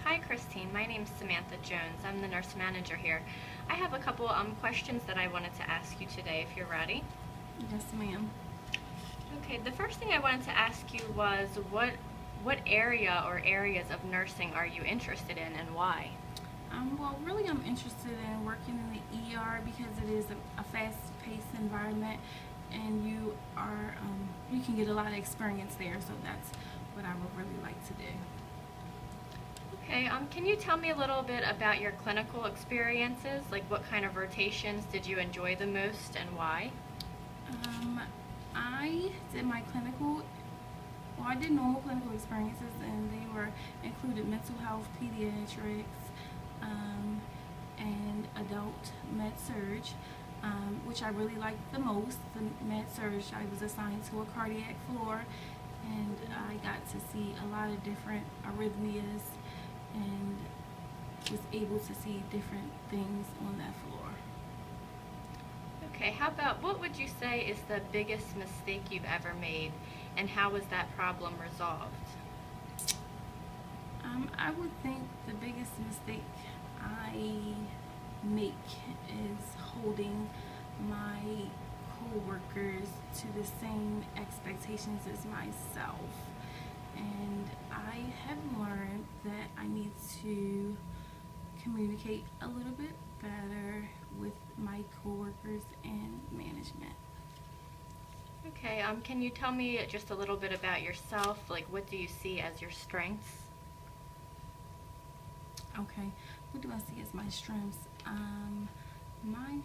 Hi, Christine. My name's Samantha Jones. I'm the nurse manager here. I have a couple questions that I wanted to ask you today, if you're ready. Yes, ma'am. Okay, the first thing I wanted to ask you was what area or areas of nursing are you interested in and why? Well, really, I'm interested in working in the ER because it is a fast-paced environment, and you can get a lot of experience there. So that's what I would really like to do. Okay, can you tell me a little bit about your clinical experiences? Like what kind of rotations did you enjoy the most and why? Um, I did my clinical. Well, I did normal clinical experiences, and they were included mental health, pediatrics, um, and adult med surge, which I really liked the most. The med surge, I was assigned to a cardiac floor, and I got to see a lot of different arrhythmias and was able to see different things on that floor. Okay, how about what would you say is the biggest mistake you've ever made and how was that problem resolved? I would think the biggest mistake I make is holding my co-workers to the same expectations as myself. And I have learned that I need to communicate a little bit better with my coworkers and management. Okay, can you tell me just a little bit about yourself? Like, what do you see as your strengths? Okay, what do I see as my strengths? My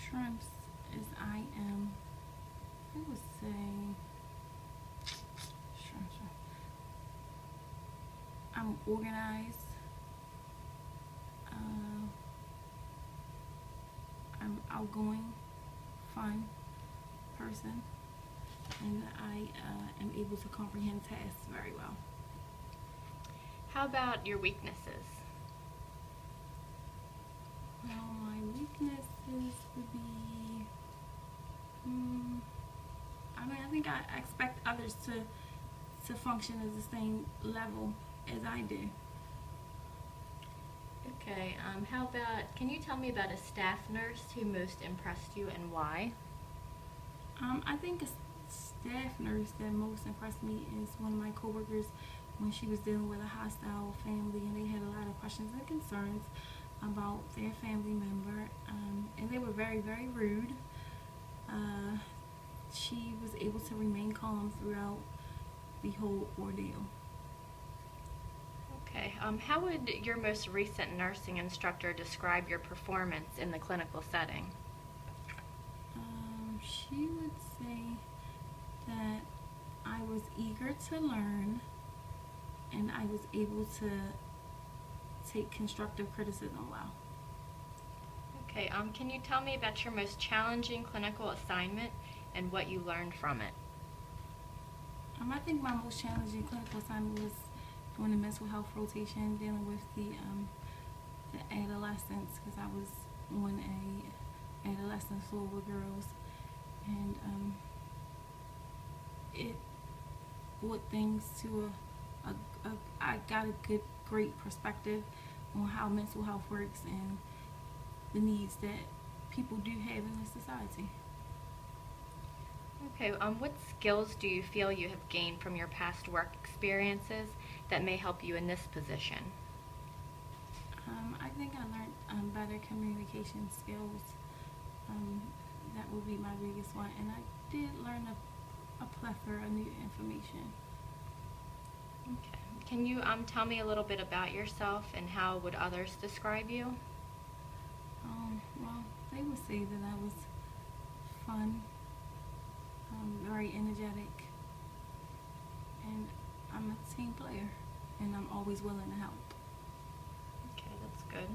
strengths is I would say, strengths. I'm organized. Uh, I'm outgoing, fun person, and I am able to comprehend tasks very well. How about your weaknesses? Well, my weaknesses would be, I think I expect others to function at the same level as I do. Okay, how about, can you tell me about a staff nurse who most impressed you and why? I think a staff nurse that most impressed me is one of my coworkers when she was dealing with a hostile family, and they had a lot of questions and concerns about their family member, and they were very, very rude. Uh, she was able to remain calm throughout the whole ordeal. Okay, how would your most recent nursing instructor describe your performance in the clinical setting? She would say that I was eager to learn and I was able to take constructive criticism well. Okay, can you tell me about your most challenging clinical assignment and what you learned from it? I think my most challenging clinical assignment was doing the mental health rotation, dealing with the adolescents, because I was on a adolescent floor with girls, and it brought things to I got a great perspective on how mental health works and the needs that people do have in this society. Okay, what skills do you feel you have gained from your past work experiences that may help you in this position? I think I learned better communication skills. That would be my biggest one, and I did learn a plethora of new information. Okay. Can you tell me a little bit about yourself and how would others describe you? Well, they would say that I was fun, very energetic, and I'm a team player, and I'm always willing to help. Okay, that's good.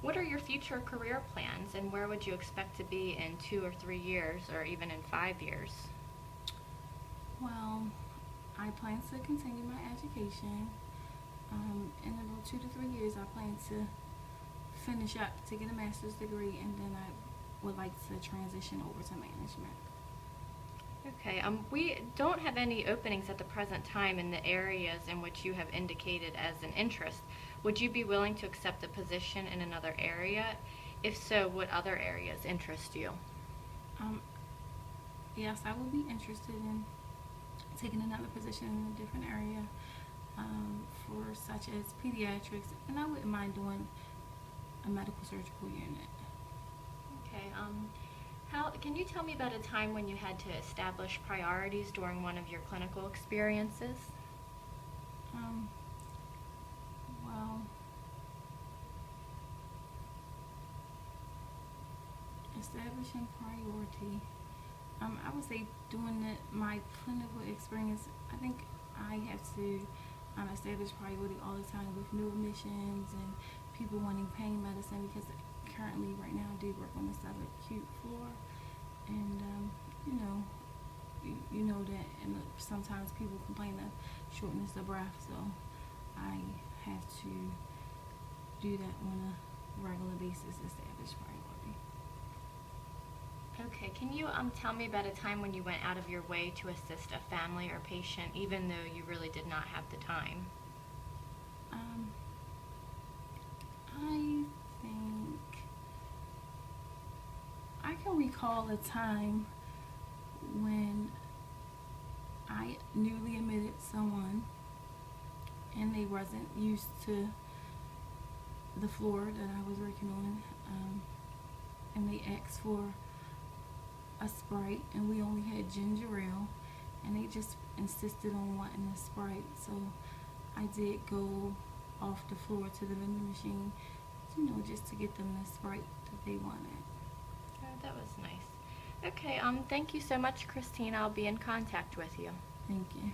What are your future career plans and where would you expect to be in 2 or 3 years or even in 5 years? Well, I plan to continue my education. In about 2 to 3 years, I plan to finish up to get a master's degree, and then I would like to transition over to management. Okay, we don't have any openings at the present time in the areas in which you have indicated as an interest. Would you be willing to accept a position in another area? If so, what other areas interest you? Um, yes, I would be interested in taking another position in a different area, for such as pediatrics, and I wouldn't mind doing a medical surgical unit. Okay, how can you tell me about a time when you had to establish priorities during one of your clinical experiences? Um, well, establishing priority. I would say during my clinical experience, I think I have to establish priority all the time with new admissions and people wanting pain medicine, because currently right now I do work on the subacute floor, and you know that, and sometimes people complain of shortness of breath, so I have to do that on a regular basis, establish priority. Okay, can you tell me about a time when you went out of your way to assist a family or patient even though you really did not have the time? Um, I think I can recall a time when I newly admitted someone and they wasn't used to the floor that I was working on, and they asked for a Sprite, and we only had ginger ale, and they just insisted on wanting a Sprite, so I did go off the floor to the vending machine, just to get them the Sprite that they wanted. Oh, that was nice. Okay, thank you so much, Christine. I'll be in contact with you. Thank you.